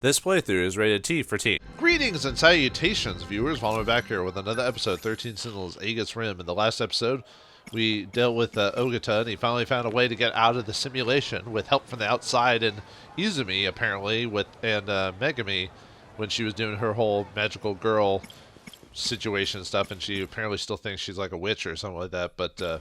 This playthrough is rated T for teen. Greetings and salutations, viewers. Vauldemare back here with another episode, 13 Sentinels, Aegis Rim. In the last episode, we dealt with Ogata, and he finally found a way to get out of the simulation with help from the outside, and Izumi, apparently, and Megami, when she was doing her whole magical girl situation stuff, and she apparently still thinks she's like a witch or something like that, but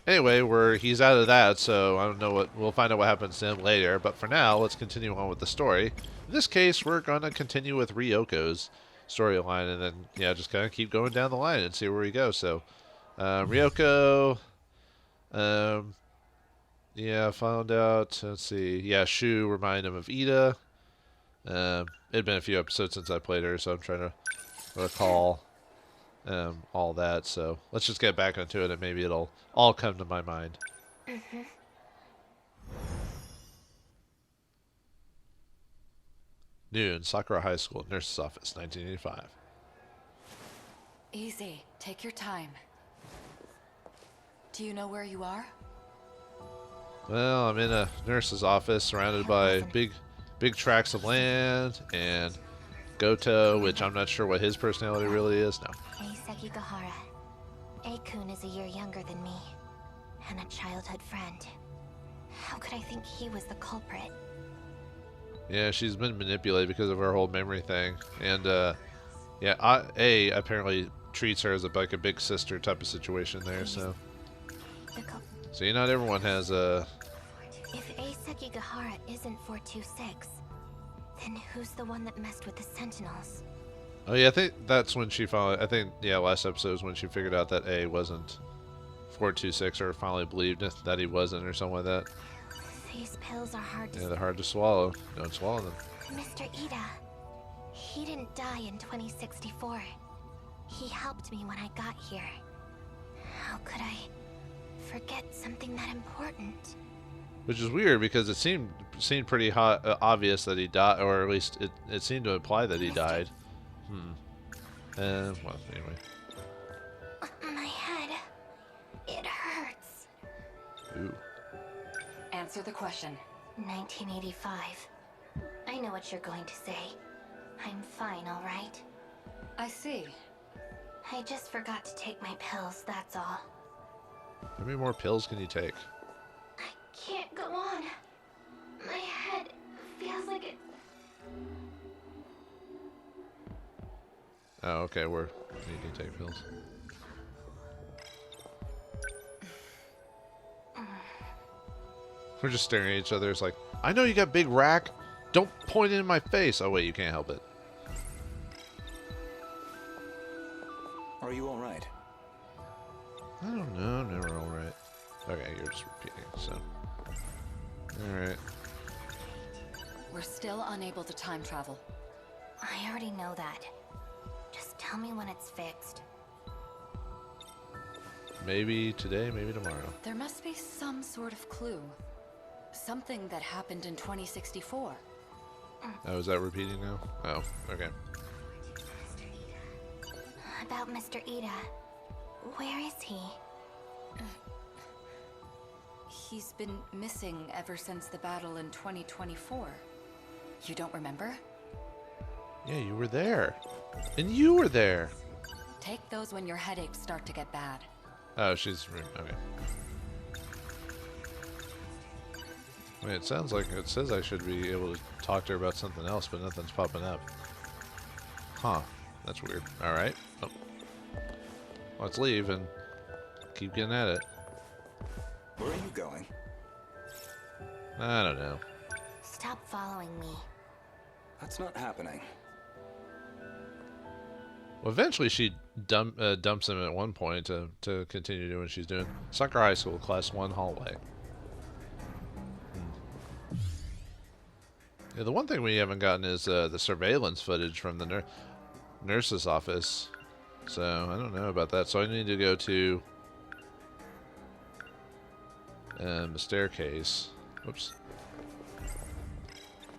anyway, he's out of that, so I don't know we'll find out what happens to him later, but for now, let's continue on with the story. In this case, we're going to continue with Ryoko's storyline, and then, yeah, just kind of keep going down the line and see where we go. So, Ryoko, yeah, found out, let's see, yeah, Shu reminded him of Ida. It'd been a few episodes since I played her, so I'm trying to recall all that, so let's just get back into it, and maybe it'll all come to my mind. Noon, Sakura High School, nurse's office, 1985. Easy. Take your time. Do you know where you are? Well, I'm in a nurse's office surrounded by big tracts of land and Goto, which I'm not sure what his personality really is. No. Ei-kun is a year younger than me, and a childhood friend. How could I think he was the culprit? Yeah, she's been manipulated because of her whole memory thing, and yeah, Ei apparently treats her as like a big sister type of situation there. So not everyone has a. If Ei Sekigahara isn't 426, then who's the one that messed with the Sentinels? Oh yeah, I think that's when she finally. I think yeah, last episode was when she figured out that Ei wasn't 426, or finally believed that he wasn't, or something like that. These pills are hard to. Yeah, they're hard to swallow. Don't swallow them. Mr. Ida, he didn't die in 2064. He helped me when I got here. How could I forget something that important? Which is weird because it seemed pretty obvious that he died, or at least it seemed to imply that he died. Well, anyway. My head, it hurts. Ooh. Answer the question. 1985. I know what you're going to say. I'm fine, all right? I see. I just forgot to take my pills, that's all. How many more pills can you take? I can't go on. My head feels like it. Oh, okay, you can take pills. We're just staring at each other. It's like, I know you got big rack. Don't point it in my face. Oh wait, you can't help it. Are you all right? I don't know. I'm never all right. Okay, you're just repeating. So, all right. We're still unable to time travel. I already know that. Just tell me when it's fixed. Maybe today, maybe tomorrow. There must be some sort of clue. Something that happened in 2064. Oh, is that repeating now? Oh, okay. About Mr. Ida. Where is he? He's been missing ever since the battle in 2024. You don't remember? Yeah, you were there. And you were there. Take those when your headaches start to get bad. Oh, she's... okay. Wait, it sounds like it says I should be able to talk to her about something else, but nothing's popping up. Huh. That's weird. Alright. Oh. Let's leave and keep getting at it. Where are you going? I don't know. Stop following me. That's not happening. Well, eventually she dumps him at one point to continue doing what she's doing. Sakura High School, Class 1 hallway. Yeah, the one thing we haven't gotten is the surveillance footage from the nurse's office. So, I don't know about that. So I need to go to the staircase. Oops.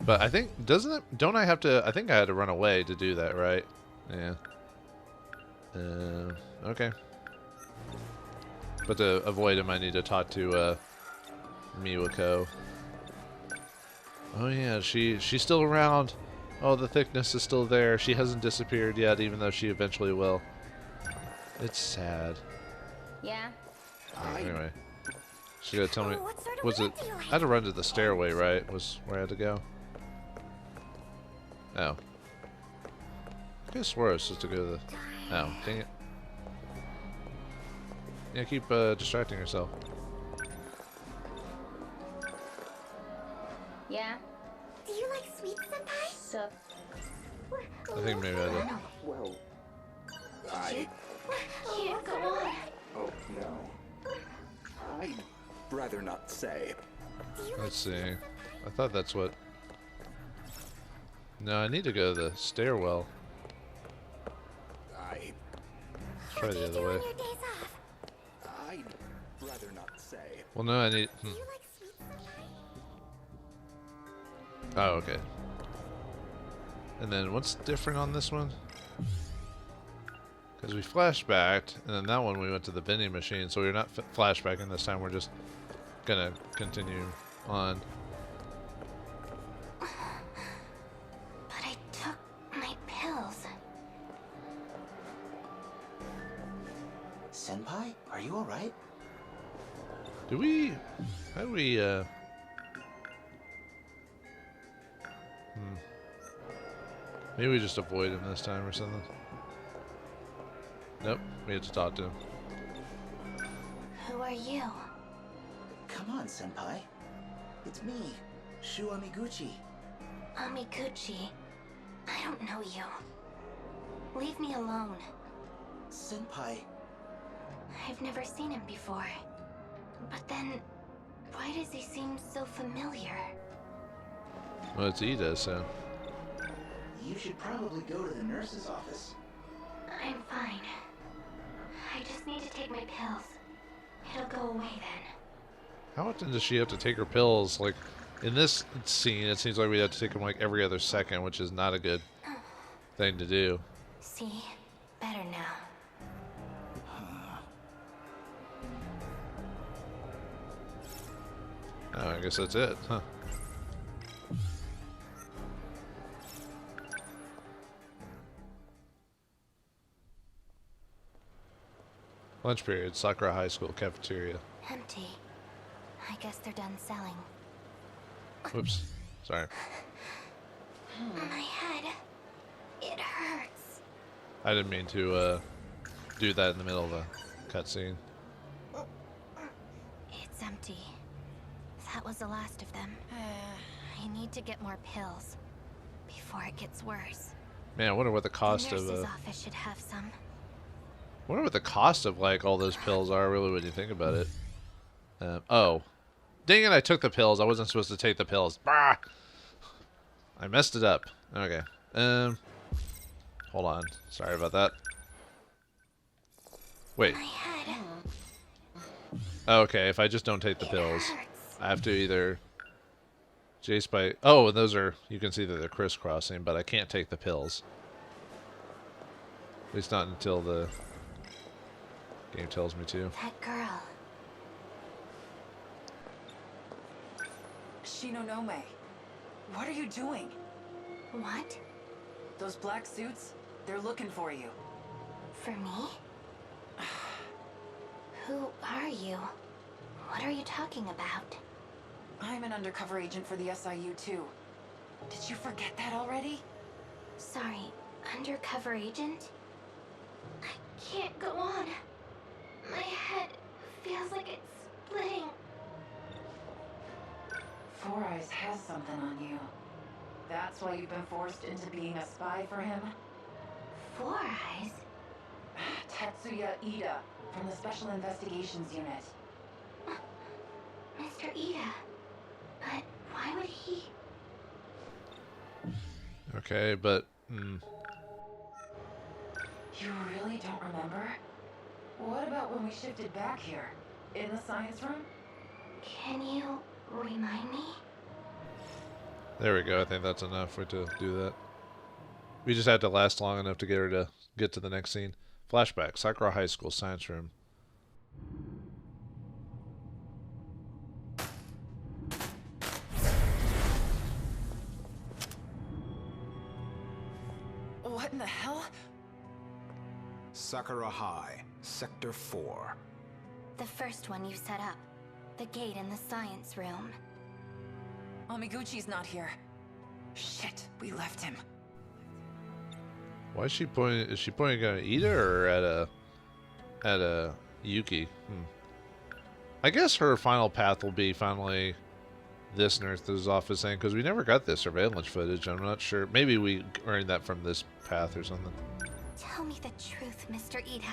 But I think, don't I have to, I think I had to run away to do that, right? Yeah. Okay. But to avoid him, I need to talk to Miwako. Oh yeah, she's still around. Oh, the thickness is still there. She hasn't disappeared yet, even though she eventually will. It's sad. Yeah? Anyway. She gotta tell me. What sort of Was it? web do you I like? had to run to the stairway, right? Was where I had to go? Oh. I could have swore I was supposed to go to the. Oh, dang it. Yeah, keep distracting yourself. Yeah? Do you like sweets, Senpai? Sup? I think maybe I did. Well, I... Can't go on. Oh, no. I'd rather not say. Let's see. I thought that's what. No, I need to go to the stairwell. I... Let's try the other way. On your days off? I'd rather not say. Well, no, I need. Do you like sweets, Senpai? Oh, okay. And then what's different on this one? Because we flashbacked, and then that one we went to the vending machine, so we're not flashbacking this time. We're just gonna continue on. But I took my pills. Senpai, are you alright? Do we? How do we? Maybe we just avoid him this time or something. Nope, we had to talk to him. Who are you? Come on, Senpai. It's me, Shu Amiguchi. Amiguchi. I don't know you. Leave me alone. Senpai, I've never seen him before. But then, why does he seem so familiar? Well, it's Ida, so. you should probably go to the nurse's office. I'm fine. I just need to take my pills. It'll go away then. How often does she have to take her pills? Like, in this scene, it seems like we have to take them like every other second, which is not a good thing to do. See? Better now. Oh, I guess that's it, huh? Lunch period, Sakura High School cafeteria. Empty. I guess they're done selling. Whoops. Sorry. My head. It hurts. I didn't mean to do that in the middle of a cutscene. It's empty. That was the last of them. I need to get more pills before it gets worse. Man, I wonder what the cost the of nurse's office should have some. I wonder what the cost of like all those pills are really when you think about it. Oh. Dang it, I took the pills. I wasn't supposed to take the pills. Bah! I messed it up. Okay. Hold on. Sorry about that. Wait. My head. Oh, okay, if I just don't take the It pills, hurts. I have to either chase by. Oh, and those are, you can see that they're crisscrossing, but I can't take the pills. At least not until the game tells me to. That girl. Shinonome, what are you doing? What? Those black suits, they're looking for you. For me? Who are you? What are you talking about? I'm an undercover agent for the SIU too. Did you forget that already? Sorry, undercover agent? I can't go on. My head feels like it's splitting. Four Eyes has something on you. That's why you've been forced into being a spy for him? Four Eyes? Tatsuya Ida, from the Special Investigations Unit. Mr. Ida. But why would he? Okay, but You really don't remember? What about when we shifted back here? In the science room? Can you remind me? there we go. I think that's enough for to do that. We just had to last long enough to get her to get to the next scene. Flashback, Sakura High School science room. What in the hell? Sakura High, Sector 4. The first one you set up. The gate in the science room. Amiguchi's not here. Shit, we left him. Why is she pointing? Is she pointing at Ida or at a Yuki? I guess her final path will be finally this nurse's office thing, because we never got this surveillance footage. I'm not sure. Maybe we earned that from this path or something. Tell me the truth, Mr. Ida.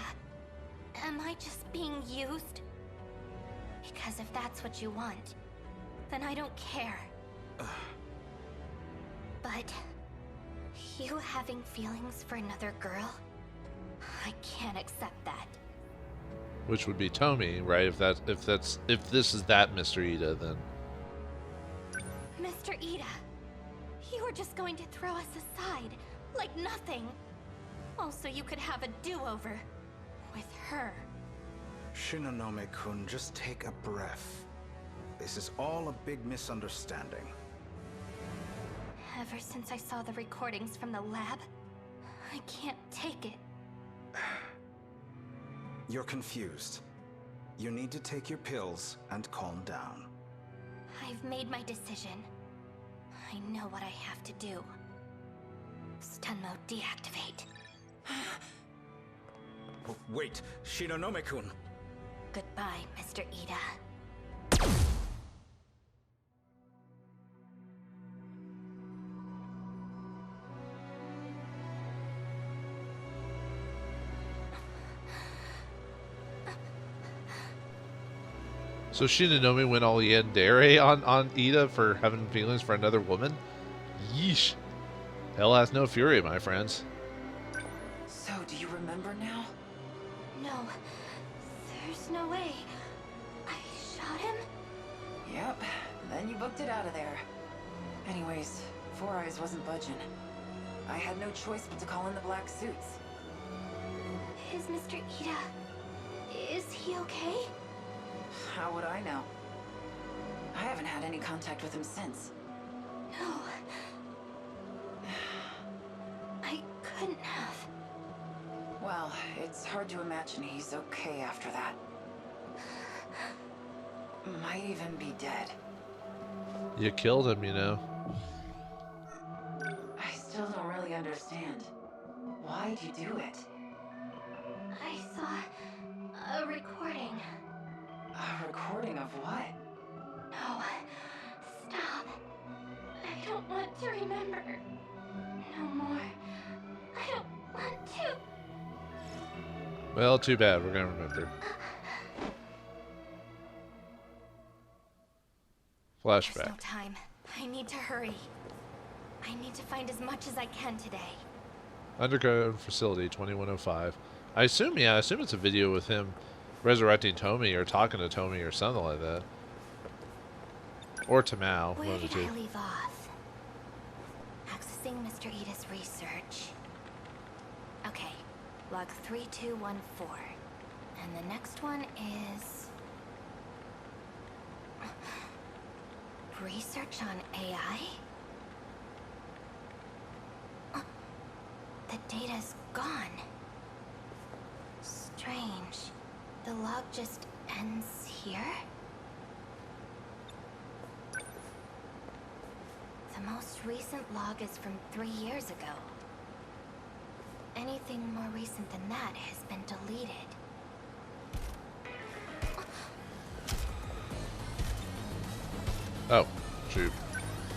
Am I just being used? Because if that's what you want, then I don't care. But you having feelings for another girl, I can't accept that. Which would be Tomi, right? If this is that Mr. Ida, then. Mr. Ida, you were just going to throw us aside like nothing. Also, you could have a do-over with her. Shinonome-kun, just take a breath. This is all a big misunderstanding. Ever since I saw the recordings from the lab, I can't take it. You're confused. You need to take your pills and calm down. I've made my decision. I know what I have to do. Stun mode deactivate. Wait, Shinonome-kun. Goodbye, Mr. Ida. So Shinonome went all yandere on Ida for having feelings for another woman? Yeesh. Hell hath no fury, my friends. So, do you remember now? No, there's no way. I shot him? Yep, then you booked it out of there. Anyways, Four Eyes wasn't budging. I had no choice but to call in the black suits. Is Mr. Ida... is he okay? How would I know? I haven't had any contact with him since. No. I couldn't have. Well, it's hard to imagine he's okay after that. Might even be dead. You killed him, you know. I still don't really understand. Why'd you do it? I saw a recording. A recording of what? No. Stop. I don't want to remember. No more. I don't want to. Well, too bad. We're gonna remember. There's Flashback. no time. I need to hurry. I need to find as much as I can today. Underground facility 2105. I assume it's a video with him resurrecting Tomi or talking to Tomi or something like that. Or Tamao, one Where of the did two. I leave off? Accessing Mr. Ida's research. Okay, log 3214. And the next one is... research on AI? The data's gone. Strange. The log just ends here? The most recent log is from 3 years ago. Anything more recent than that has been deleted. Oh, shoot.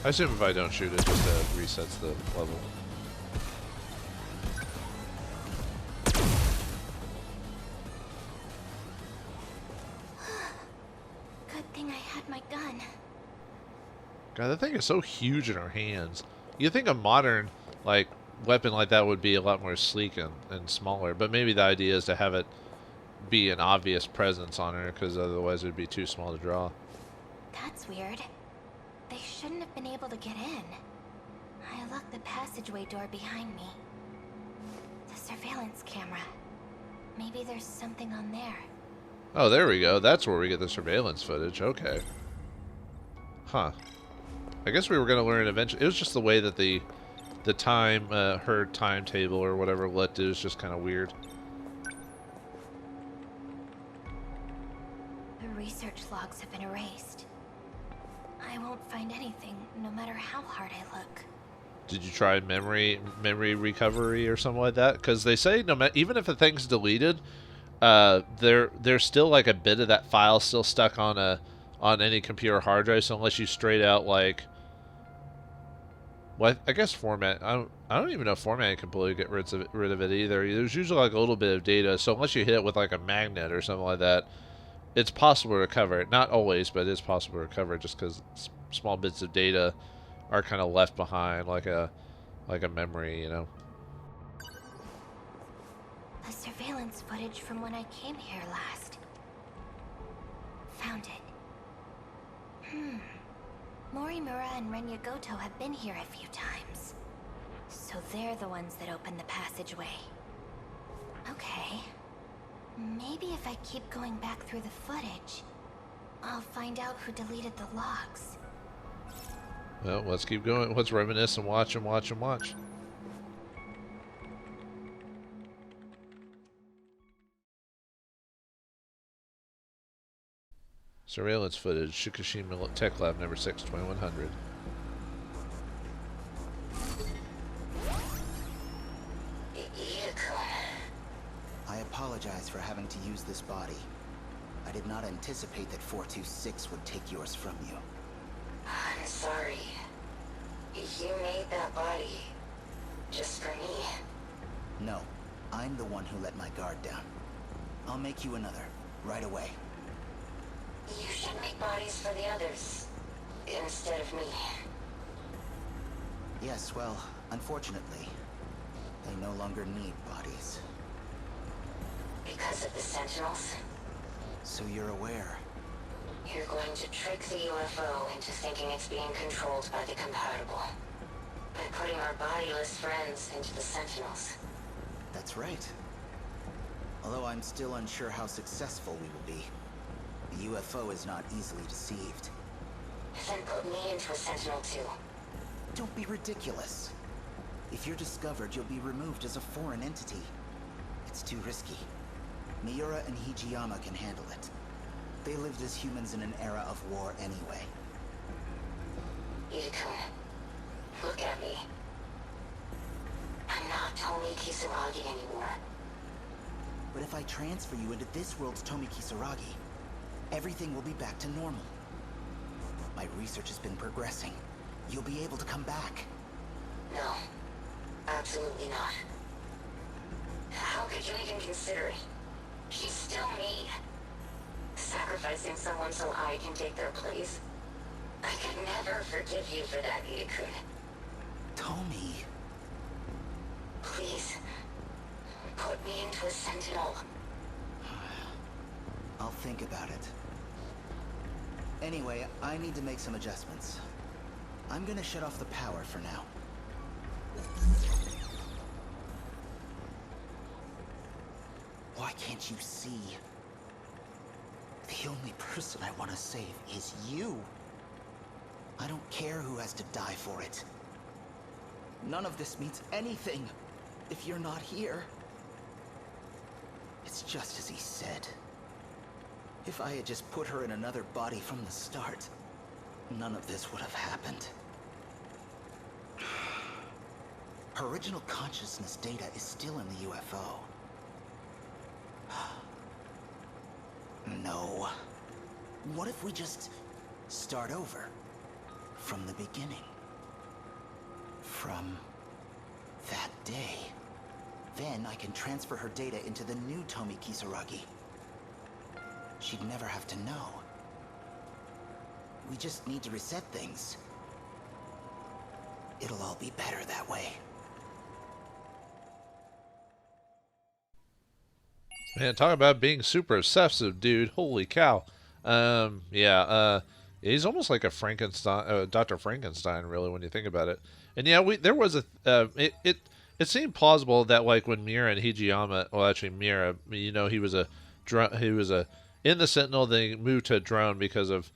I assume if I don't shoot it, just resets the level. Good thing I had my gun. God, that thing is so huge in her hands. You'd think a modern, like, weapon like that would be a lot more sleek and smaller, but maybe the idea is to have it be an obvious presence on her, because otherwise it would be too small to draw. That's weird. They shouldn't have been able to get in. I locked the passageway door behind me. The surveillance camera. Maybe there's something on there. Oh, there we go. That's where we get the surveillance footage. Okay. Huh. I guess we were going to learn eventually. It was just the way that the time, her timetable or whatever lit is just kind of weird. The research logs have been erased. I won't find anything, no matter how hard I look. Did you try memory recovery or something like that? Because they say even if a thing's deleted, there's still like a bit of that file still stuck on any computer hard drive. So unless you straight out like, well, I guess format. I don't even know if formatting can completely get rid of it either. There's usually like a little bit of data. So unless you hit it with like a magnet or something like that, it's possible to recover it. Not always, but it is possible to recover it just because small bits of data are kind of left behind, like a memory, you know. The surveillance footage from when I came here last. Found it. Morimura and Renyagoto have been here a few times. So they're the ones that opened the passageway. Okay. Maybe if I keep going back through the footage, I'll find out who deleted the logs. Well, let's keep going. Let's reminisce and watch and watch and watch. Surveillance footage, Fukushima Tech Lab number 6, 2100. I apologize for having to use this body. I did not anticipate that 426 would take yours from you. I'm sorry. You made that body just for me. No, I'm the one who let my guard down. I'll make you another, right away. You should make bodies for the others, instead of me. Yes, well, unfortunately, they no longer need bodies. Because of the Sentinels? So you're aware. You're going to trick the UFO into thinking it's being controlled by the compatible. By putting our bodiless friends into the Sentinels. That's right. Although I'm still unsure how successful we will be. The UFO is not easily deceived. Then put me into a Sentinel too. Don't be ridiculous. If you're discovered, you'll be removed as a foreign entity. It's too risky. Miura and Hijiyama can handle it. They lived as humans in an era of war anyway. Yukiko, look at me. I'm not Tomi Kisaragi anymore. But if I transfer you into this world's Tomi Kisaragi, everything will be back to normal. My research has been progressing. You'll be able to come back. No, absolutely not. How could you even consider it? She's still me. Sacrificing someone so I can take their place. I could never forgive you for that, Yukiko. Tomi. Please, put me into a Sentinel. I'll think about it. Anyway, I need to make some adjustments. I'm gonna shut off the power for now. Why can't you see? The only person I want to save is you. I don't care who has to die for it. None of this means anything if you're not here. It's just as he said. If I had just put her in another body from the start, none of this would have happened. Her original consciousness data is still in the UFO. No. What if we just start over? From the beginning? From that day? Then I can transfer her data into the new Tomi Kisaragi. She'd never have to know. We just need to reset things. It'll all be better that way. Man, talk about being super obsessive, dude. Holy cow. He's almost like a Frankenstein, Dr. Frankenstein, really, when you think about it. And yeah, there was it seemed plausible that like when Miura and Hijiyama, well, actually Miura, you know, he was in the Sentinel, then he moved to a drone because of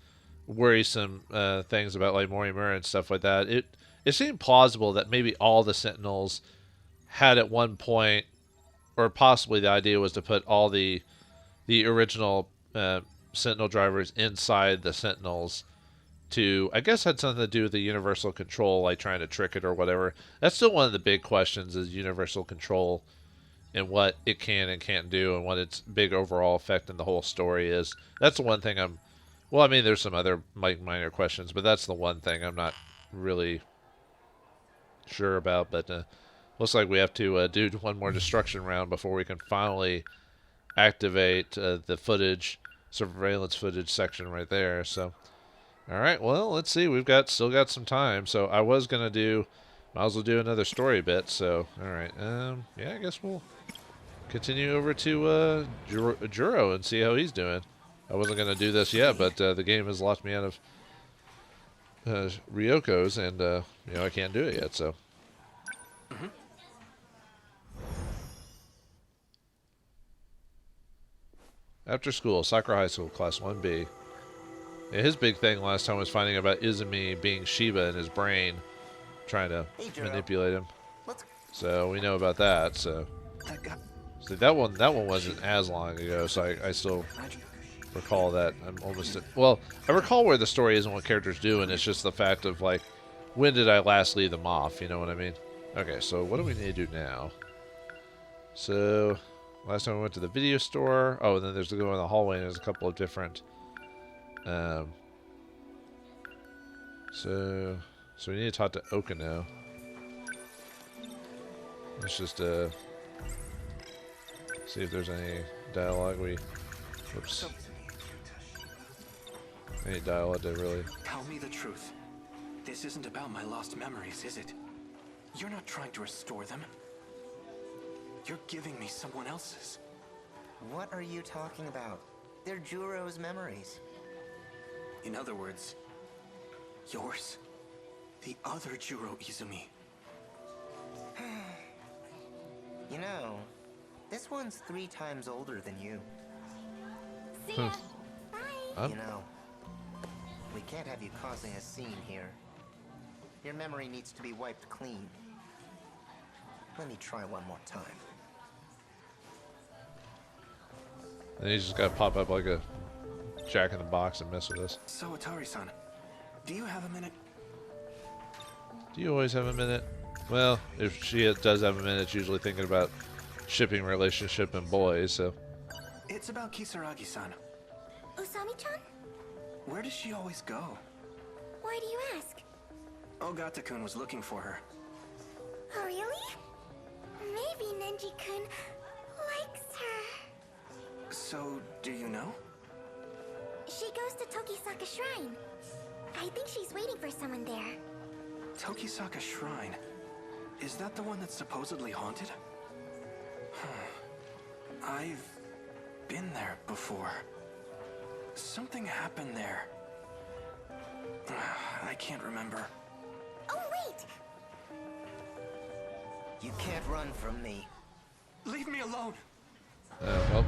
worrisome things about like Morimura and stuff like that. it seemed plausible that maybe all the Sentinels had at one point, or possibly the idea was to put all the original Sentinel drivers inside the Sentinels to, I guess, had something to do with the universal control, like trying to trick it or whatever. That's still one of the big questions, is universal control and what it can and can't do and what its big overall effect in the whole story is. That's the one thing well, I mean, there's some other minor questions, but that's the one thing I'm not really sure about. But looks like we have to do one more destruction round before we can finally activate the footage, surveillance footage section right there. So, all right, well, let's see. We've still got some time. So I was gonna might as well do another story bit. So, all right, yeah, I guess we'll continue over to Juro and see how he's doing. I wasn't gonna do this yet, but the game has locked me out of Ryoko's, and you know, I can't do it yet. So. After school, Sakura High School, Class 1B. Yeah, his big thing last time was finding out about Izumi being Shiba in his brain, trying to manipulate him. So we know about that. So see, that one wasn't as long ago. So I still recall that. I recall where the story is and what characters do, and it's just the fact of like, when did I last leave them off? You know what I mean? Okay, so what do we need to do now? So. Last time we went to the video store. Oh, and then there's the go in the hallway, and there's a couple of different. So we need to talk to Oka now. Let's just see if there's any dialogue. Whoops. Any dialogue to really. Tell me the truth. This isn't about my lost memories, is it? You're not trying to restore them. You're giving me someone else's. What are you talking about? They're Juro's memories. In other words, yours. The other Juro Izumi. You know, this one's 3 times older than you. See ya. Bye. You know, we can't have you causing a scene here. Your memory needs to be wiped clean. Let me try one more time. And he's just got to pop up like a jack in the box and mess with us. So, Atari-san, do you have a minute? Do you always have a minute? Well, if she does have a minute, it's usually thinking about shipping relationship and boys, so. It's about Kisaragi-san. Usami-chan? Where does she always go? Why do you ask? Ogata-kun was looking for her. Oh, really? Maybe Nenji-kun likes her. So, do you know? She goes to Tokisaka Shrine. I think she's waiting for someone there. Tokisaka Shrine? Is that the one that's supposedly haunted? I've been there before. Something happened there. I can't remember. Oh, wait! You can't run from me. Leave me alone! Well,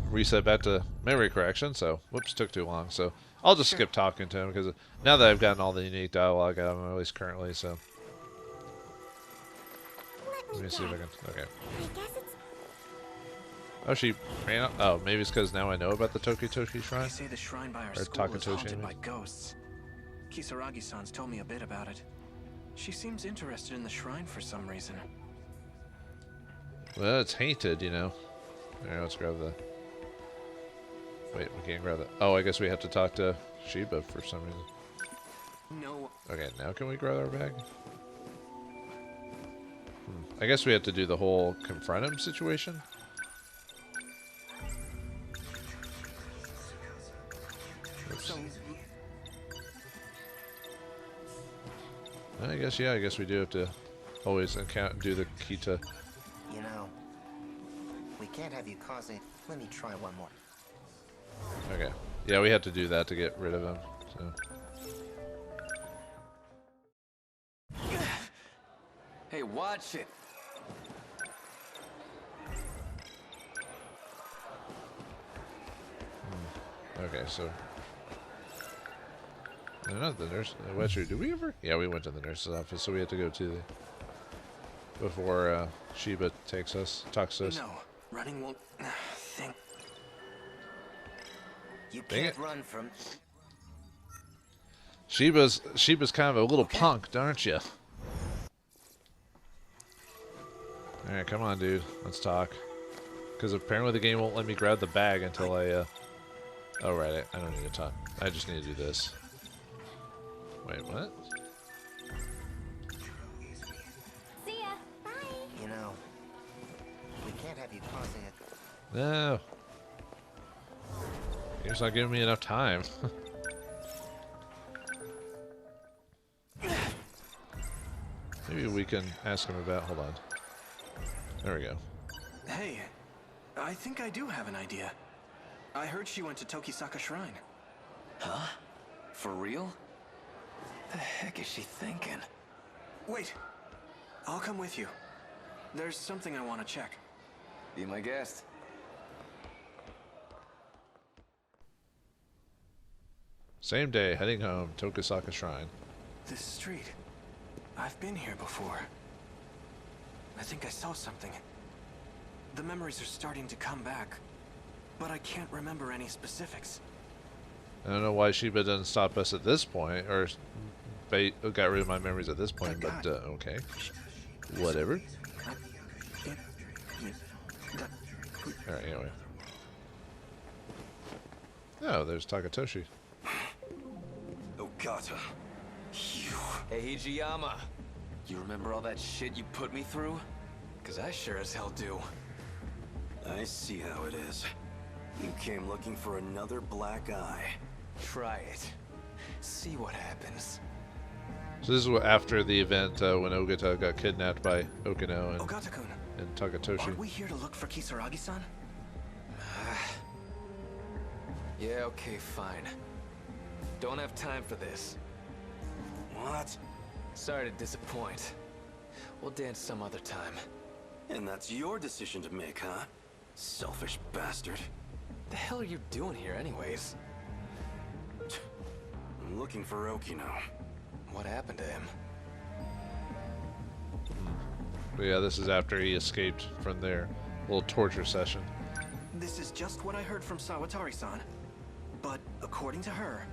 reset back to memory correction, so whoops, took too long. So I'll just skip talking to him, because now that I've gotten all the unique dialogue out of him, at least currently, so. Let me see if I can. Okay. I guess it's. Oh, she ran out. Oh, maybe it's because now I know about the Tokitoshi Shrine? They say the shrine by our Or school is Takatoshi, haunted I by mean. ghosts. Kisaragi-san's told me a bit about it. She seems interested in the shrine for some reason. Well, it's haunted, you know. Alright, let's grab the. Wait, we can't grab the. Oh, I guess we have to talk to Shiba for some reason. No. Okay, now can we grab our bag? I guess we have to do the whole confront him situation. Oops. I guess, yeah, I guess we do have to always do the Kita. You know, we can't have you causing. Let me try one more. Okay. Yeah, we had to do that to get rid of him. So. Hey, watch it. Okay, so. No, not the nurse. Actually, did we ever? Yeah, we went to the nurse's office, so we had to go to the before Sheba talks to us. No, running won't. Think. You can't run from. Sheba's kind of a little punk, aren't you? All right, come on, dude. Let's talk. Because apparently the game won't let me grab the bag until I. Oh right, I don't need to talk. I just need to do this. Wait, what? See ya. Bye. You know, we can't have you causing it. No. You're just not giving me enough time. Maybe we can ask him about. Hold on. There we go. Hey, I think I do have an idea. I heard she went to Tokisaka Shrine. Huh? For real? The heck is she thinking? Wait, I'll come with you. There's something I want to check. Be my guest. Same day, heading home, Tokisaka Shrine. This street. I've been here before. I think I saw something. The memories are starting to come back, but I can't remember any specifics. I don't know why Sheba doesn't stop us at this point, or got rid of my memories at this point, but okay. Whatever. Alright, anyway. Oh, there's Takatoshi. Ogata. You. Hey, Hijiyama. You remember all that shit you put me through? Cause I sure as hell do. I see how it is. You came looking for another black eye. Try it. See what happens. So this is after the event when Ogata got kidnapped by Okino and, Ogata-kun, and Takatoshi. are we here to look for Kisaragi-san? Yeah, okay, fine. Don't have time for this. What? Sorry to disappoint. We'll dance some other time. And that's your decision to make, huh? Selfish bastard. The hell are you doing here anyways? I'm looking for Okino. What happened to him? But yeah, this is after he escaped from their little torture session. This is just what I heard from Sawatari-san. But according to her,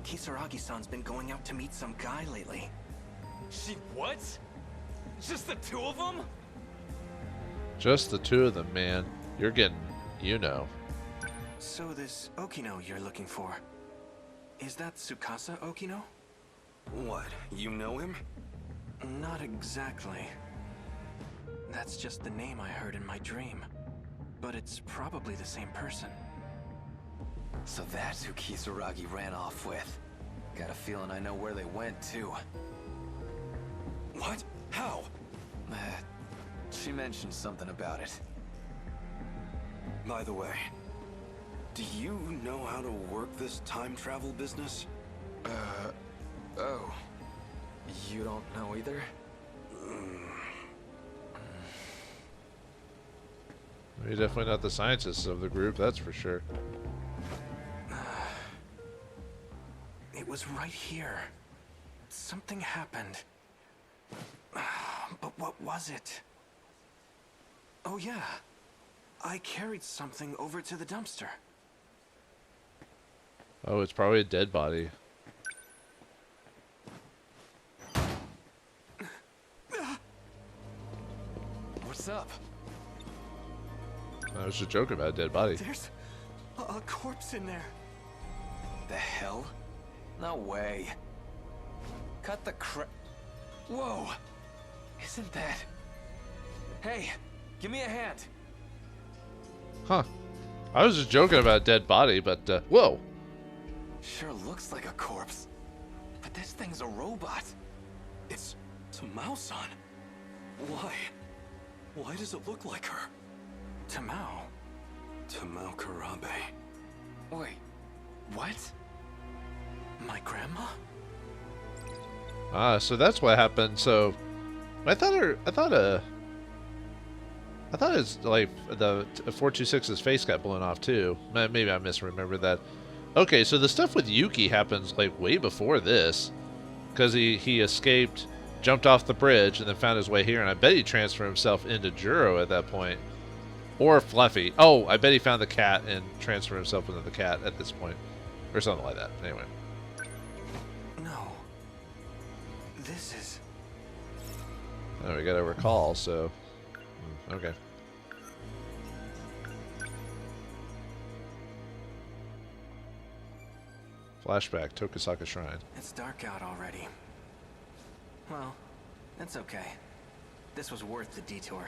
Kisaragi-san's been going out to meet some guy lately. She what? Just the two of them? Just the two of them, man. You're getting, you know. So this Okino you're looking for, is that Tsukasa Okino? What? You know him? Not exactly. That's just the name I heard in my dream. But it's probably the same person. So that's who Kisaragi ran off with. Got a feeling I know where they went, too. What? How? She mentioned something about it. By the way, do you know how to work this time travel business? Oh. You don't know either? You're definitely not the scientists of the group, that's for sure. It was right here. Something happened. But what was it? Oh yeah. I carried something over to the dumpster. Oh, it's probably a dead body. What's up? I was just joking about a dead body. There's a corpse in there. The hell? No way. Cut the Whoa! Isn't that... Hey, give me a hand. Huh. I was just joking about a dead body, but, whoa! Sure looks like a corpse. But this thing's a robot. It's Tamao-san. Why? Why does it look like her? Tamao. Tamao Karabe. Wait, what? My grandma? Ah, so that's what happened. So, I thought it's like the 426's face got blown off too. Maybe I misremembered that. Okay, so the stuff with Yuki happens like way before this, because he escaped, jumped off the bridge, and then found his way here. And I bet he transferred himself into Juro at that point, or Fluffy. Oh, I bet he found the cat and transferred himself into the cat at this point, or something like that. Anyway. No. This is... Oh, we got to recall. So, okay. Flashback, Tokusaka Shrine. It's dark out already. Well, that's okay. This was worth the detour.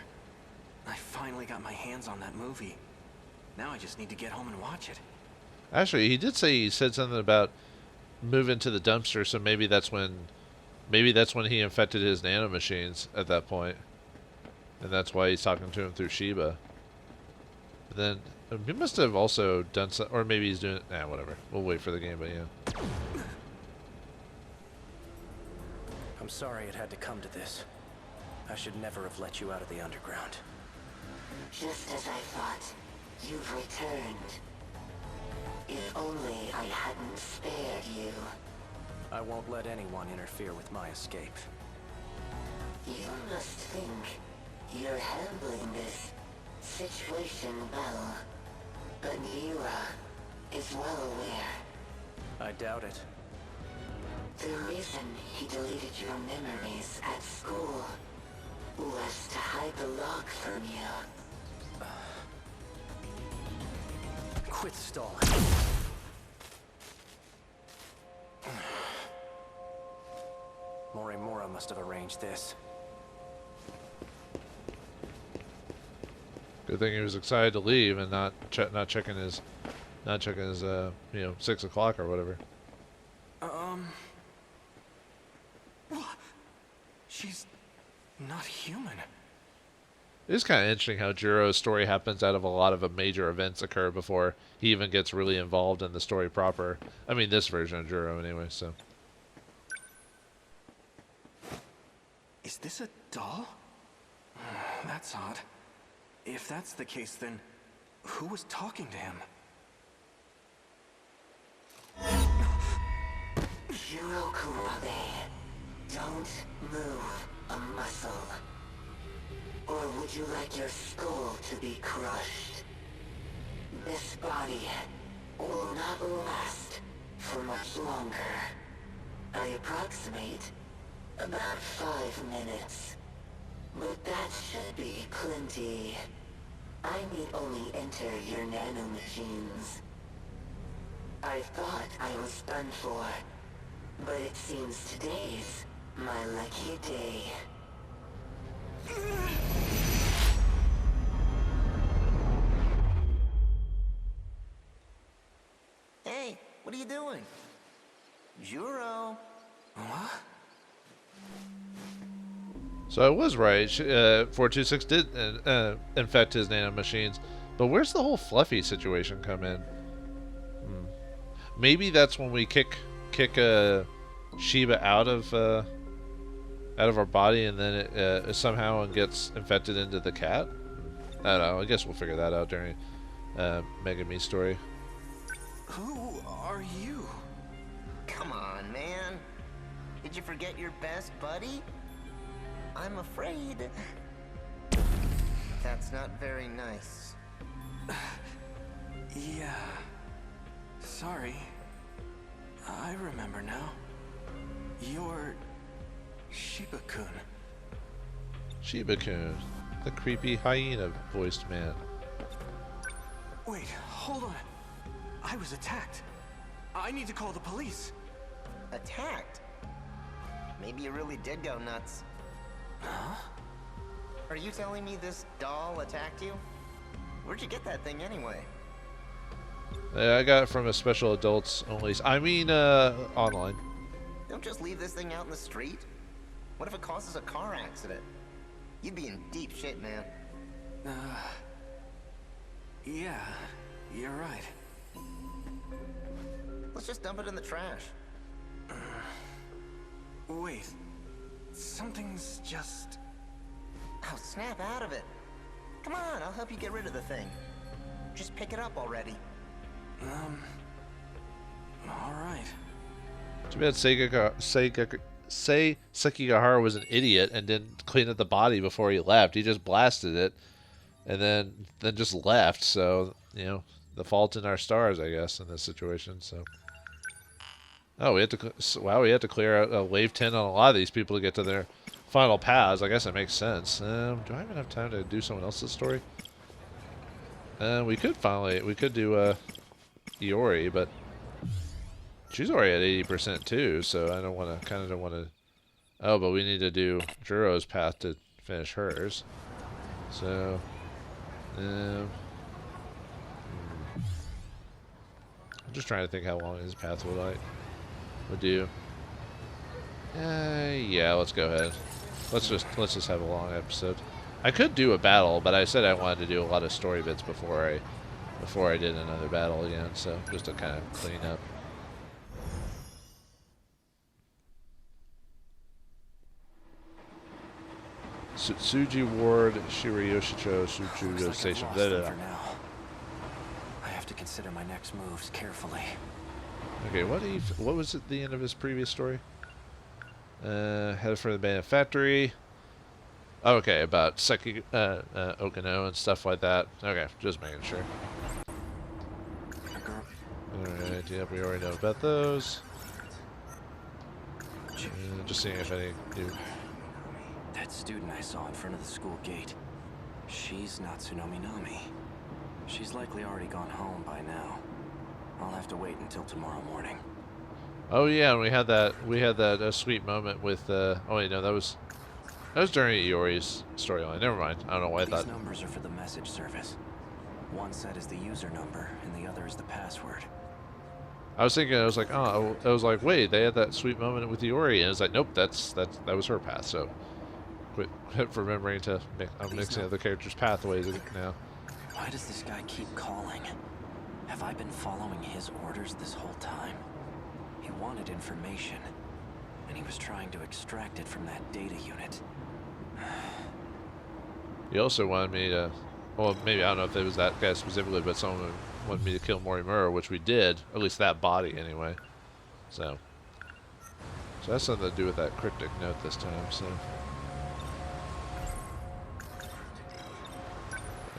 I finally got my hands on that movie. Now I just need to get home and watch it. Actually, he said something about moving to the dumpster, so maybe that's when he infected his nanomachines at that point. And that's why he's talking to him through Shiba. But then he must have also done some, or maybe he's doing it. Nah, whatever. We'll wait for the game, but yeah. I'm sorry it had to come to this. I should never have let you out of the underground. Just as I thought, you've returned. If only I hadn't spared you. I won't let anyone interfere with my escape. You must think you're handling this situation well, but Yura is well aware. I doubt it. The reason he deleted your memories at school was to hide the log from you. Quit stalling. Morimura must have arranged this. Good thing he was excited to leave and not checking his 6 o'clock or whatever. What? She's not human. It is kind of interesting how Juro's story happens out of a lot of major events occur before he even gets really involved in the story proper. I mean, this version of Juro anyway, so. Is this a doll? That's odd. If that's the case, then who was talking to him? Ryoko and Ei, don't move a muscle. Or would you like your skull to be crushed? This body will not last for much longer. I approximate about 5 minutes. But that should be plenty. I need only enter your nanomachines. I thought I was done for, but it seems today's my lucky day. Hey, what are you doing? Juro. What? So I was right. 426 did infect his nanomachines, but where's the whole Fluffy situation come in? Maybe that's when we kick Shiba out of our body, and then it somehow gets infected into the cat. I don't know. I guess we'll figure that out during Megami story. Who are you? Come on, man. Did you forget your best buddy? I'm afraid that's not very nice. Yeah. Sorry. I remember now. You're Shiba-kun. Shiba-kun, the creepy hyena-voiced man. Wait, hold on. I was attacked. I need to call the police. Attacked? Maybe you really did go nuts. Huh? Are you telling me this doll attacked you? Where'd you get that thing anyway? I got it from a special adults only. I mean, online. Don't just leave this thing out in the street. What if it causes a car accident? You'd be in deep shit, man. Yeah, you're right. Let's just dump it in the trash. Wait. Something's just... Oh, snap out of it. Come on, I'll help you get rid of the thing. Just pick it up already. All right. Too bad Sekigahara was an idiot and didn't clean up the body before he left. He just blasted it and then just left. So, you know, the fault in our stars, I guess, in this situation. So, oh, we had to clear out wave 10 on a lot of these people to get to their final paths. I guess that makes sense. Do I have enough time to do someone else's story? We could do Iori, but she's already at 80% too, so I don't want to. Oh, but we need to do Juro's path to finish hers. So, I'm just trying to think how long his path would do. Yeah, let's go ahead. Let's just have a long episode. I could do a battle, but I said I wanted to do a lot of story bits before I did another battle again. So just to kind of clean up. Tsuji Ward, Shirayoshicho, Suchudo Station. For now. I have to consider my next moves carefully. Okay, what was at the end of his previous story? Headed for the abandoned factory. Oh, okay, about Okino and stuff like that. Okay, just making sure. Alright, yep, we already know about those. Just seeing if any do. That student I saw in front of the school gate. She's Natsunominami. She's likely already gone home by now. I'll have to wait until tomorrow morning. Oh yeah, and we had that sweet moment with oh wait, no, that was during Iori's storyline. Never mind. I don't know why I thought. These numbers are for the message service. One set is the user number, and the other is the password. I was thinking, I was like, wait, they had that sweet moment with Iori, and it was like, nope, that was her path. So, quit remembering to. I'm mixing up the characters' pathways now. Why does this guy keep calling? Have I been following his orders this whole time? He wanted information, and he was trying to extract it from that data unit. He also wanted me to, well, maybe I don't know if it was that guy specifically, but someone wanted me to kill Morimura, which we did, or at least that body anyway. So that's something to do with that cryptic note this time. So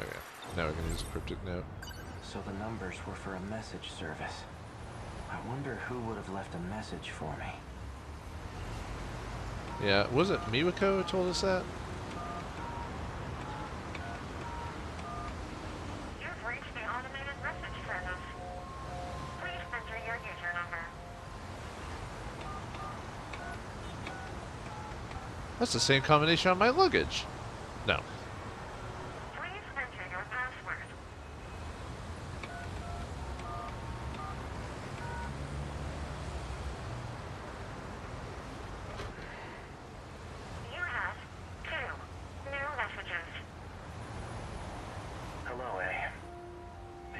okay, now we can use a cryptic note. So the numbers were for a message service. I wonder who would have left a message for me. Yeah, was it Miwako who told us that? You've reached the automated message service. Please enter your user number. That's the same combination on my luggage. No. Please enter your password. You have 2 new messages. Hello, Ei.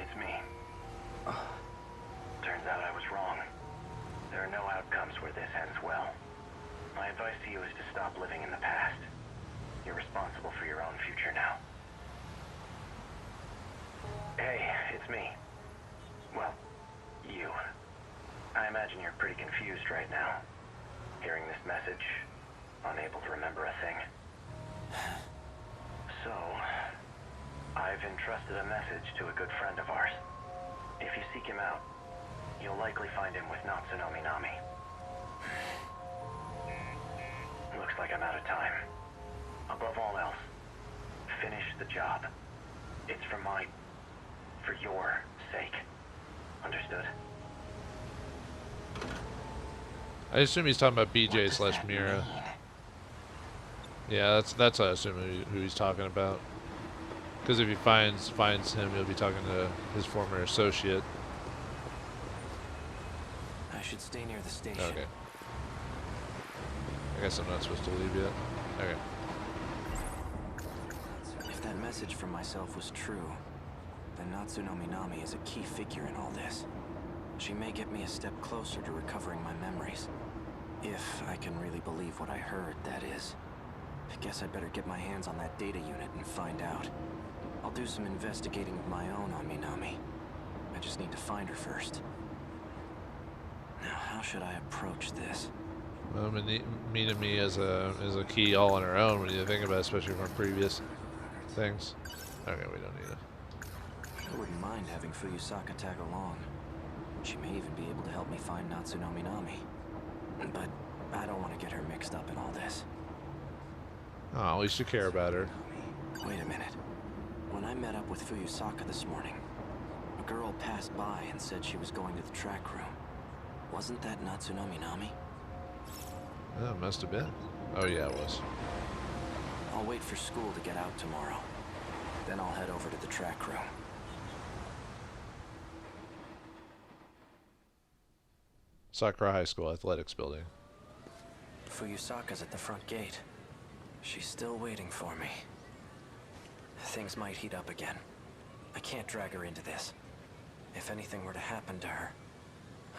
It's me. Turns out I was wrong. There are no outcomes where this ends well. My advice to you is to stop living in the past. You're responsible for your own future now. Hey, it's me. Well, you. I imagine you're pretty confused right now. Hearing this message, unable to remember a thing. So, I've entrusted a message to a good friend of ours. If you seek him out, you'll likely find him with Natsunominami. Looks like I'm out of time. Above all else, finish the job. It's for your sake. Understood? I assume he's talking about BJ / Mira. Yeah, that's I assume who he's talking about. Because if he finds him, he'll be talking to his former associate. I should stay near the station. Okay. I guess I'm not supposed to leave yet. Okay. If that message from myself was true, then Natsunominami is a key figure in all this. She may get me a step closer to recovering my memories. If I can really believe what I heard, that is. I guess I'd better get my hands on that data unit and find out. I'll do some investigating of my own on Minami. I just need to find her first. Now, how should I approach this? Well, Minami as a key all on her own when you think about it, especially from previous things. Okay, we don't need it. I wouldn't mind having Fuyusaka tag along. She may even be able to help me find Natsuno Minami. But I don't want to get her mixed up in all this. Oh, at least you care about her. Wait a minute. When I met up with Fuyusaka this morning, a girl passed by and said she was going to the track room. Wasn't that Natsuno Minami? Yeah, it must have been. Oh yeah, it was. I'll wait for school to get out tomorrow. Then I'll head over to the track room. Sakura High School Athletics Building. Fuyusaka's at the front gate. She's still waiting for me. Things might heat up again. I can't drag her into this. If anything were to happen to her,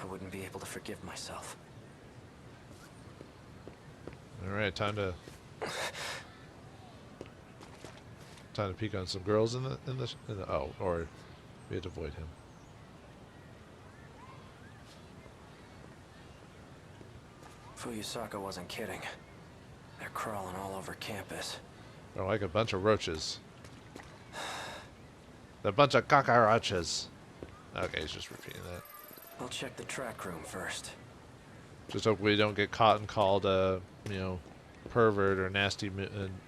I wouldn't be able to forgive myself. Alright, time to peek on some girls in the oh, or we had to avoid him. Fuyusaka wasn't kidding. They're crawling all over campus. They're like a bunch of roaches. They're a bunch of cockroaches. Okay, he's just repeating that. I'll check the track room first. Just hope we don't get caught and called a, you know, pervert or nasty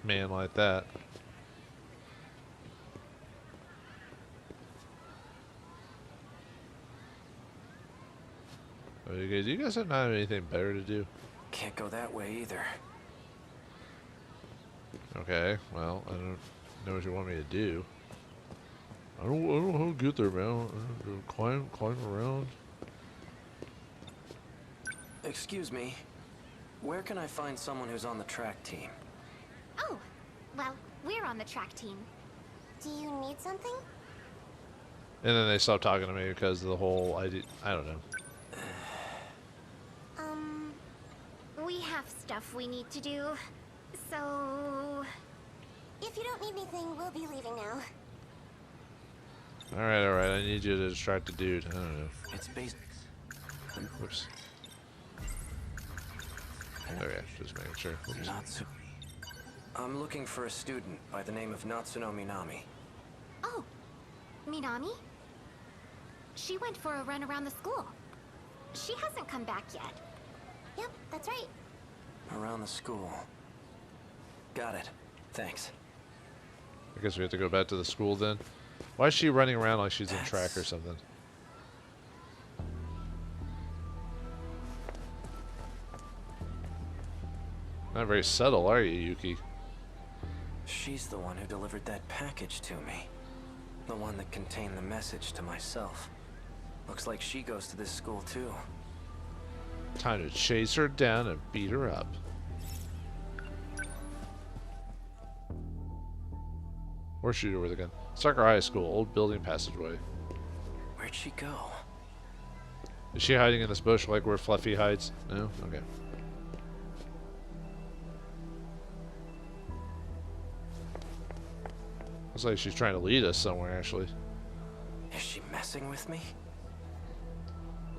man like that. Oh, you guys have not anything better to do? Can't go that way either. Okay, well, I don't know what you want me to do. I don't know how to get there, man. Climb around. Excuse me. Where can I find someone who's on the track team? Oh, well, we're on the track team. Do you need something? And then they stopped talking to me because of the whole I don't know. We have stuff we need to do. So, if you don't need anything, we'll be leaving now. Alright, I need you to distract the dude. I don't know. It's based. Whoops. Okay, just making sure. Oops. I'm looking for a student by the name of Natsuno Minami. Oh, Minami? She went for a run around the school. She hasn't come back yet. Yep, that's right. Around the school. Got it. Thanks. I guess we have to go back to the school then. Why is she running around like she's in track or something? Not very subtle, are you, Yuki? She's the one who delivered that package to me. The one that contained the message to myself. Looks like she goes to this school too. Time to chase her down and beat her up. Or shoot her with a gun. Sakura High School, old building passageway. Where'd she go? Is she hiding in this bush like where Fluffy hides? No? Okay. Looks like she's trying to lead us somewhere, actually. Is she messing with me?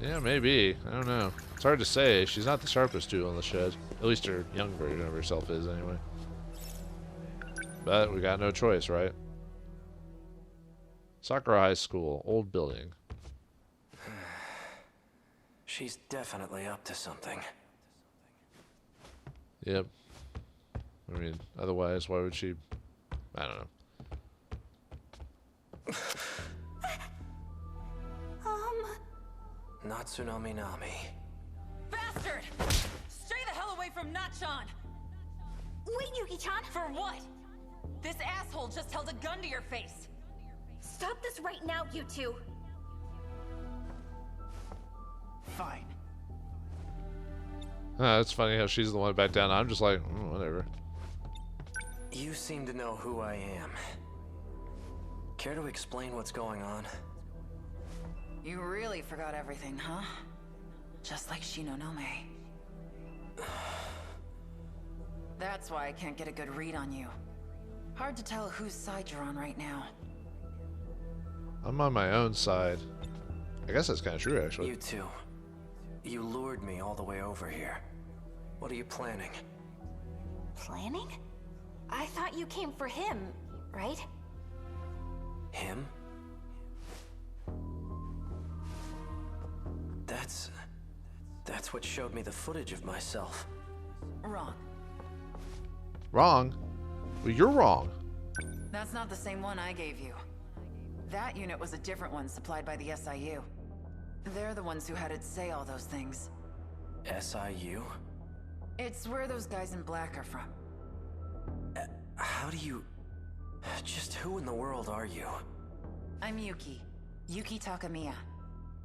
Yeah, maybe. I don't know. It's hard to say. She's not the sharpest tool in the shed. At least her young version of herself is, anyway. But we got no choice, right? Sakura High School, old building. She's definitely up to something. Yep. I mean, otherwise, why would she... I don't know. Natsuno Minami. Bastard! Stay the hell away from Natchan! Wait, Yuki-chan! For what? This asshole just held a gun to your face. Stop this right now, you two! Fine. It's funny how she's the one back down. I'm just like, whatever. You seem to know who I am. Care to explain what's going on? You really forgot everything, huh? Just like Shinonome. That's why I can't get a good read on you. Hard to tell whose side you're on right now. I'm on my own side. I guess that's kind of true, actually. You two. You lured me all the way over here. What are you planning? Planning? I thought you came for him, right? Him? That's what showed me the footage of myself. Wrong. Wrong? Well, you're wrong. That's not the same one I gave you. That unit was a different one supplied by the SIU. They're the ones who had it say all those things. SIU? It's where those guys in black are from. How do you... Just who in the world are you? I'm Yuki. Yuki Takamiya.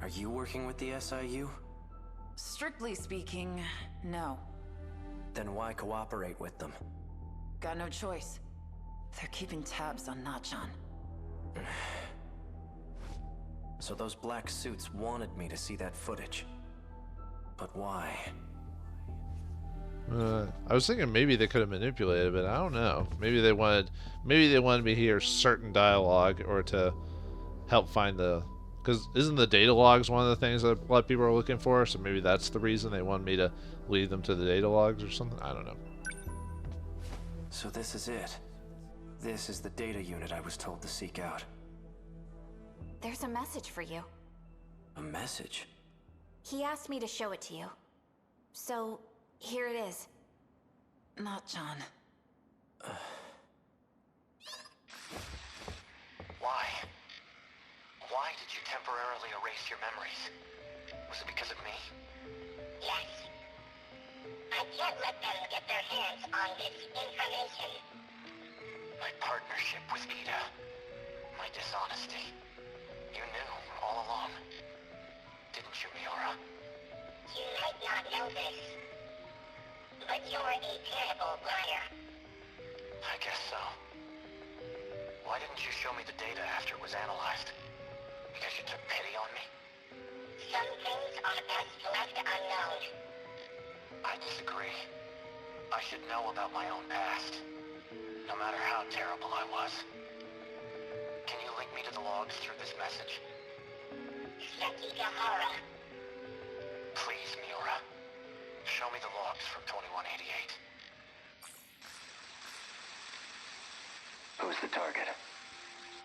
Are you working with the SIU? Strictly speaking, no. Then why cooperate with them? Got no choice. They're keeping tabs on Nachan. So those black suits wanted me to see that footage. But why? I was thinking maybe they could have manipulated, but I don't know. Maybe they wanted me to hear certain dialogue or to help find the... Because isn't the data logs one of the things that a lot of people are looking for? So maybe that's the reason they wanted me to lead them to the data logs or something? I don't know. So this is it. This is the data unit I was told to seek out. There's a message for you. A message? He asked me to show it to you. So, here it is. Nachan. Why? Why did you temporarily erase your memories? Was it because of me? Yes. I can't let them get their hands on this information. My partnership with Kida. My dishonesty. You knew all along. Didn't you, Miura? You might not know this, but you're a terrible liar. I guess so. Why didn't you show me the data after it was analyzed? Because you took pity on me? Some things are best left unknown. I disagree. I should know about my own past. No matter how terrible I was. Can you link me to the logs through this message? Sekigahara. Please, Miura. Show me the logs from 2188. Who's the target?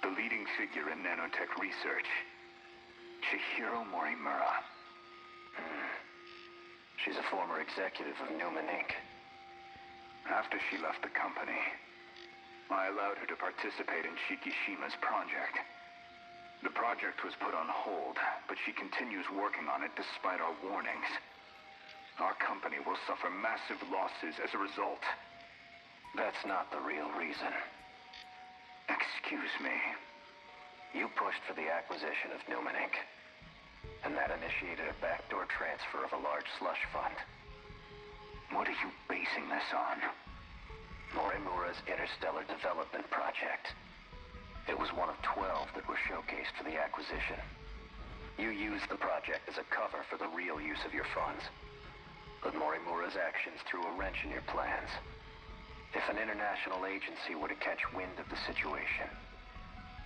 The leading figure in nanotech research. Chihiro Morimura. She's a former executive of Newman Inc. After she left the company, I allowed her to participate in Shikishima's project. The project was put on hold, but she continues working on it despite our warnings. Our company will suffer massive losses as a result. That's not the real reason. Excuse me. You pushed for the acquisition of Newman Inc. And that initiated a backdoor transfer of a large slush fund. What are you basing this on? Morimura's Interstellar Development Project. It was one of 12 that were showcased for the acquisition. You used the project as a cover for the real use of your funds. But Morimura's actions threw a wrench in your plans. If an international agency were to catch wind of the situation,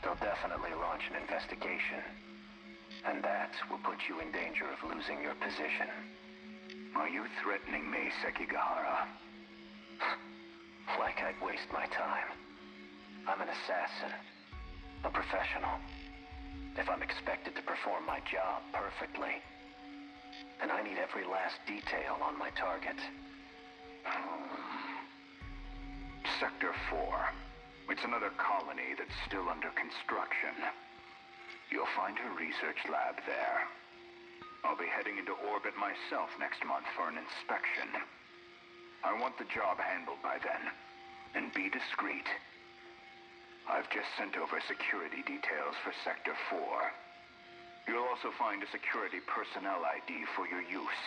they'll definitely launch an investigation. And that will put you in danger of losing your position. Are you threatening me, Sekigahara? Like I'd waste my time. I'm an assassin. A professional. If I'm expected to perform my job perfectly, then I need every last detail on my target. Sector 4. It's another colony that's still under construction. You'll find her research lab there. I'll be heading into orbit myself next month for an inspection. I want the job handled by then. And be discreet. I've just sent over security details for Sector 4. You'll also find a security personnel ID for your use.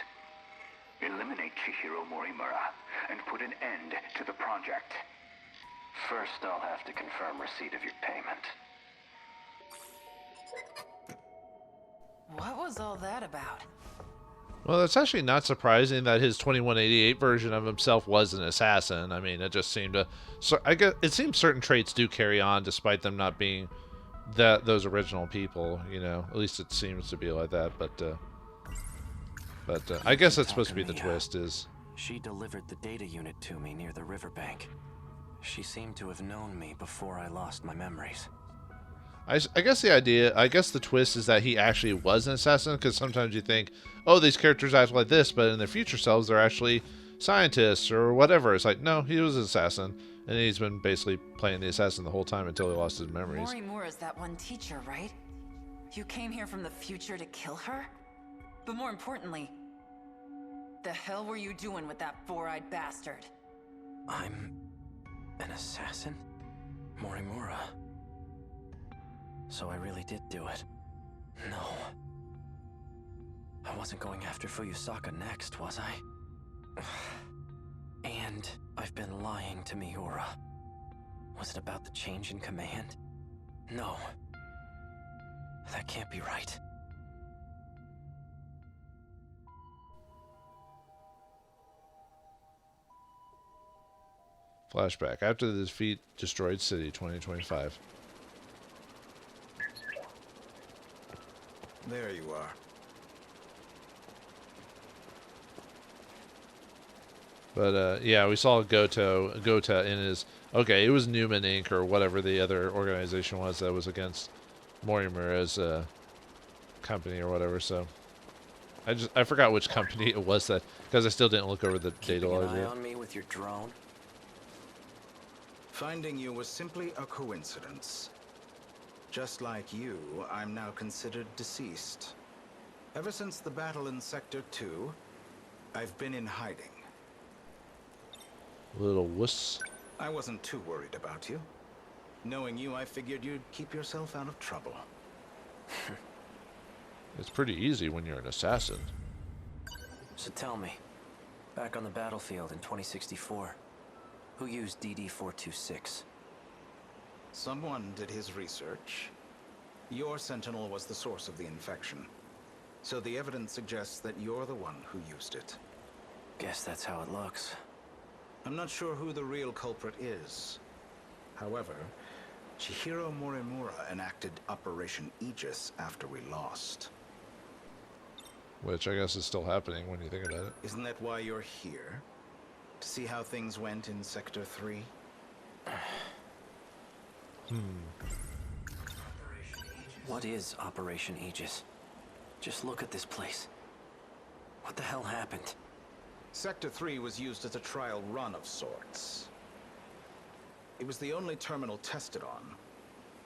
Eliminate Chihiro Morimura and put an end to the project. First, I'll have to confirm receipt of your payment. What was all that about? Well, it's actually not surprising that his 2188 version of himself was an assassin. I mean, it just seemed to... So I guess it seems certain traits do carry on despite them not being those original people, you know. At least it seems to be like that, but... But I guess that's supposed to be the twist. Is she delivered the data unit to me near the riverbank. She seemed to have known me before I lost my memories. I guess the twist is that he actually was an assassin, because sometimes you think, oh, these characters act like this, but in their future selves, they're actually scientists or whatever. It's like, no, he was an assassin, and he's been basically playing the assassin the whole time until he lost his memories. Morimura's that one teacher, right? You came here from the future to kill her? But more importantly, the hell were you doing with that four-eyed bastard? I'm an assassin? Morimura. So I really did do it. No. I wasn't going after Fuyusaka next, was I? And I've been lying to Miura. Was it about the change in command? No. That can't be right. Flashback. After the defeat, destroyed city, 2025. There you are. But yeah, we saw Gota in his, okay, it was Newman Inc. or whatever the other organization was that was against Morimura's company or whatever. So I forgot which company it was, that because I still didn't look over the data log. Keeping an eye on me with your drone? Finding you was simply a coincidence. Just like you, I'm now considered deceased. Ever since the battle in Sector 2, I've been in hiding. Little wuss. I wasn't too worried about you. Knowing you, I figured you'd keep yourself out of trouble. It's pretty easy when you're an assassin. So tell me, back on the battlefield in 2064, who used DD-426? Someone did his research. Your Sentinel was the source of the infection. So the evidence suggests that you're the one who used it. Guess that's how it looks. I'm not sure who the real culprit is. However, Chihiro Morimura enacted Operation Aegis after we lost. Which I guess is still happening when you think about it. Isn't that why you're here? To see how things went in Sector 3? What is Operation Aegis? Just look at this place. What the hell happened? Sector 3 was used as a trial run of sorts. It was the only terminal tested on,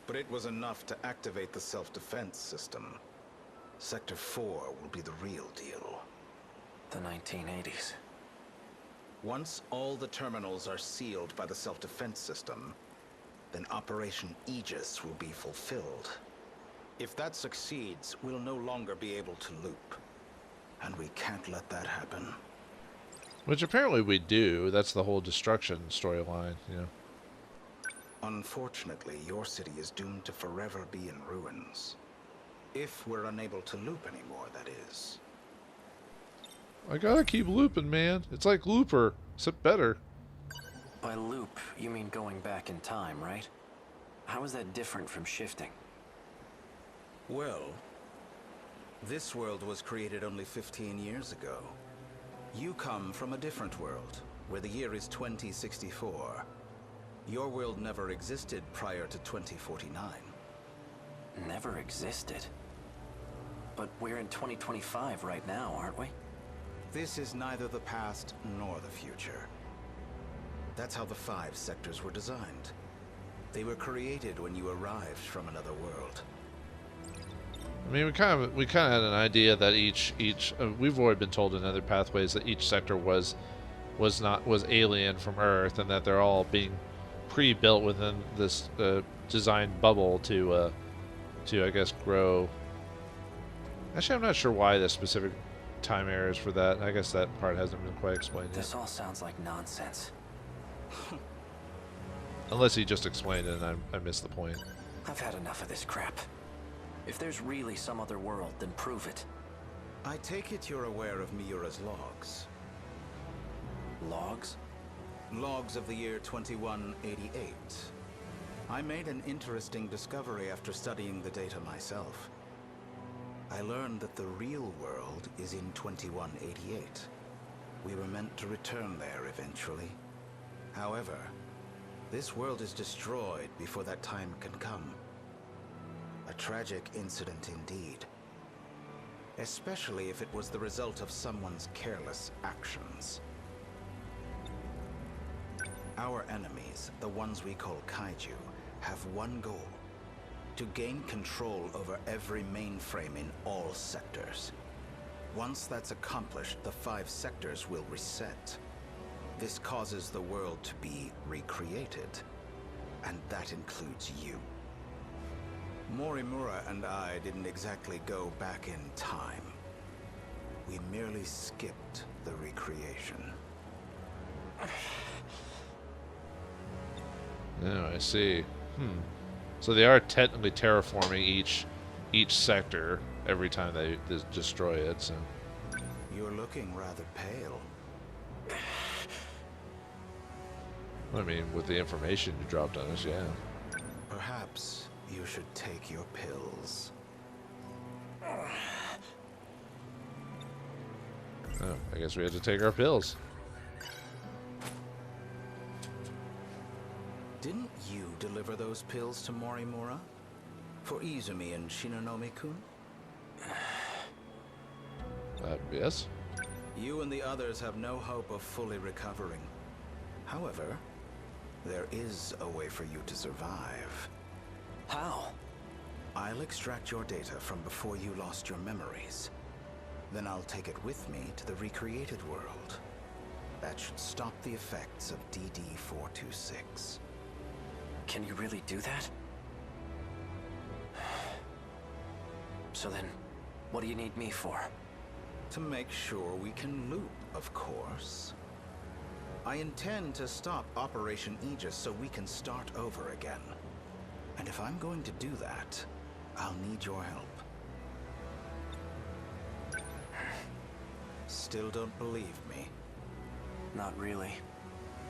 but it was enough to activate the self-defense system. Sector 4 will be the real deal. The 1980s. Once all the terminals are sealed by the self-defense system, then Operation Aegis will be fulfilled. If that succeeds, we'll no longer be able to loop. And we can't let that happen. Which apparently we do. That's the whole destruction storyline, you know. Unfortunately, your city is doomed to forever be in ruins. If we're unable to loop anymore, that is. I gotta keep looping, man. It's like Looper, except better. By loop, you mean going back in time, right? How is that different from shifting? Well, this world was created only 15 years ago. You come from a different world, where the year is 2064. Your world never existed prior to 2049. Never existed? But we're in 2025 right now, aren't we? This is neither the past nor the future. That's how the 5 sectors were designed. They were created when you arrived from another world. I mean, we kind of had an idea that each we've already been told in other pathways that each sector was alien from Earth, and that they're all being pre-built within this designed bubble to I guess grow. Actually, I'm not sure why the specific time errors for that. I guess that part hasn't been quite explained This yet. all sounds like nonsense. Unless he just explained it and I missed the point. I've had enough of this crap. If there's really some other world, then prove it. I take it you're aware of Miura's logs. Logs? Logs of the year 2188. I made an interesting discovery after studying the data myself. I learned that the real world is in 2188. We were meant to return there eventually. However, this world is destroyed before that time can come. A tragic incident indeed. Especially if it was the result of someone's careless actions. Our enemies, the ones we call Kaiju, have one goal: to gain control over every mainframe in all sectors. Once that's accomplished, the 5 sectors will reset. This causes the world to be recreated, and that includes you. Morimura and I didn't exactly go back in time. We merely skipped the recreation. Oh, I see. So they are technically terraforming each sector every time they destroy it, so... You're looking rather pale. I mean, with the information you dropped on us, yeah. Perhaps you should take your pills. Oh, I guess we have to take our pills. Didn't you deliver those pills to Morimura? For Izumi and Shinonome-kun? Yes. You and the others have no hope of fully recovering. However, there is a way for you to survive. How? I'll extract your data from before you lost your memories. Then I'll take it with me to the recreated world. That should stop the effects of DD-426. Can you really do that? So then, what do you need me for? To make sure we can loop, of course. I intend to stop Operation Aegis so we can start over again. And if I'm going to do that, I'll need your help. Still don't believe me? Not really.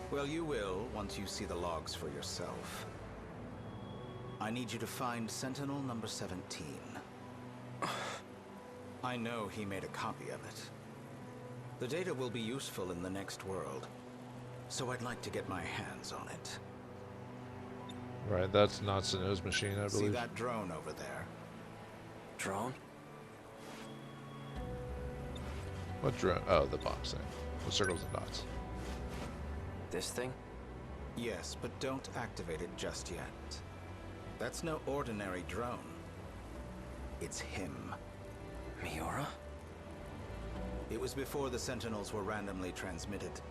Well, you will once you see the logs for yourself. I need you to find Sentinel number 17. I know he made a copy of it. The data will be useful in the next world, so I'd like to get my hands on it. Right, that's Natsuno's machine, I believe. See that drone over there? Drone? What drone? Oh, the box thing. The circles and dots. This thing? Yes, but don't activate it just yet. That's no ordinary drone. It's him. Miura? It was before the Sentinels were randomly transmitted.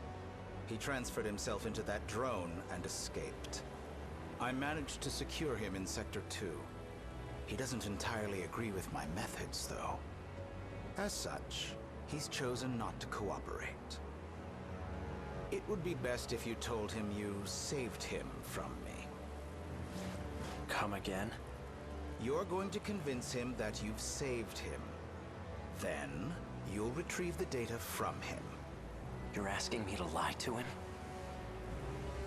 He transferred himself into that drone and escaped. I managed to secure him in Sector 2. He doesn't entirely agree with my methods, though. As such, he's chosen not to cooperate. It would be best if you told him you saved him from me. Come again? You're going to convince him that you've saved him. Then, you'll retrieve the data from him. You're asking me to lie to him?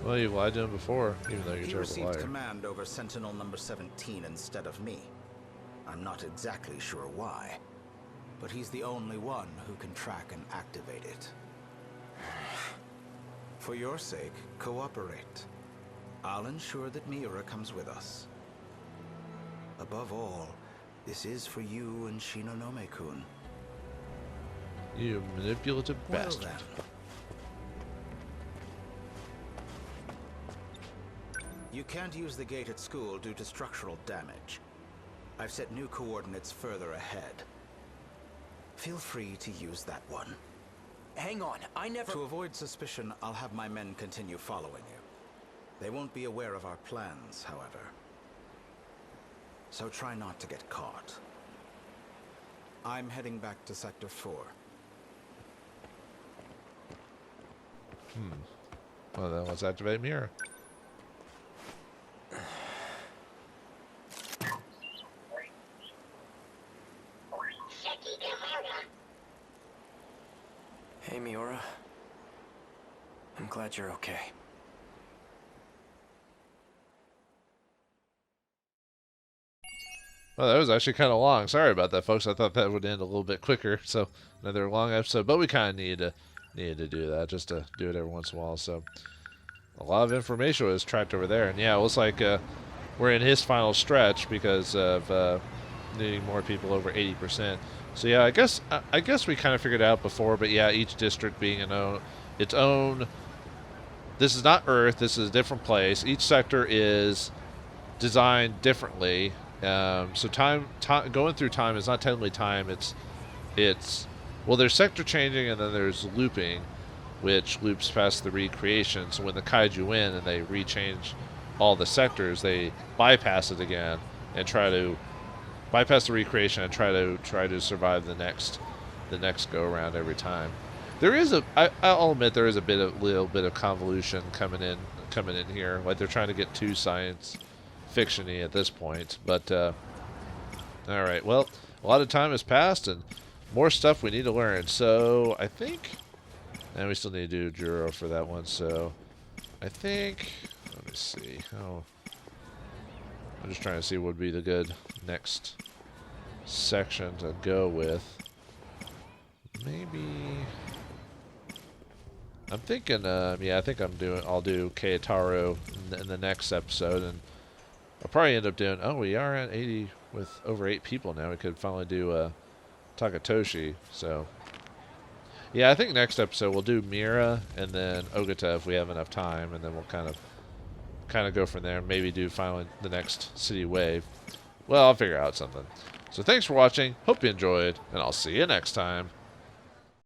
Well, you lied to him before, even though you're a He terrible received liar. command over Sentinel number 17 instead of me. I'm not exactly sure why, but he's the only one who can track and activate it. For your sake, cooperate. I'll ensure that Miura comes with us. Above all, this is for you and Shinonome-kun. You manipulative Well bastard. then. You can't use the gate at school due to structural damage. I've set new coordinates further ahead. Feel free to use that one. Hang on, I never... To avoid suspicion, I'll have my men continue following you. They won't be aware of our plans, however. So try not to get caught. I'm heading back to Sector 4. Well, then let's activate Miura. Hey, Miura. I'm glad you're okay. Well, that was actually kind of long. Sorry about that, folks. I thought that would end a little bit quicker. So another long episode, but we kind of needed to do that, just to do it every once in a while. So a lot of information was tracked over there, and yeah, it looks like we're in his final stretch because of needing more people over 80%. So yeah, I guess we kind of figured it out before, but yeah, each district being its own. This is not Earth. This is a different place. Each sector is designed differently. So time going through time is not technically time. It's well, there's sector changing and then there's looping, which loops past the recreation. So when the Kaiju win and they rechange all the sectors, they bypass it again and try to bypass the recreation and try to survive the next go around every time. There is I'll admit there is little bit of convolution coming in here. Like they're trying to get too science fiction-y at this point. But all right, well, a lot of time has passed and more stuff we need to learn. So I think, and we still need to do Juro for that one. So I think, let me see. Oh, I'm just trying to see what would be the good next section to go with. Maybe. I'm thinking, yeah, I think I'll do Keitaro in the next episode, and I'll probably end up doing, oh, we are at 80 with over 8 people now. We could finally do Takatoshi, so. Yeah, I think next episode we'll do Mira and then Ogata if we have enough time, and then we'll kind of go from there. Maybe do finally the next city wave. Well, I'll figure out something. So thanks for watching. Hope you enjoyed, and I'll see you next time.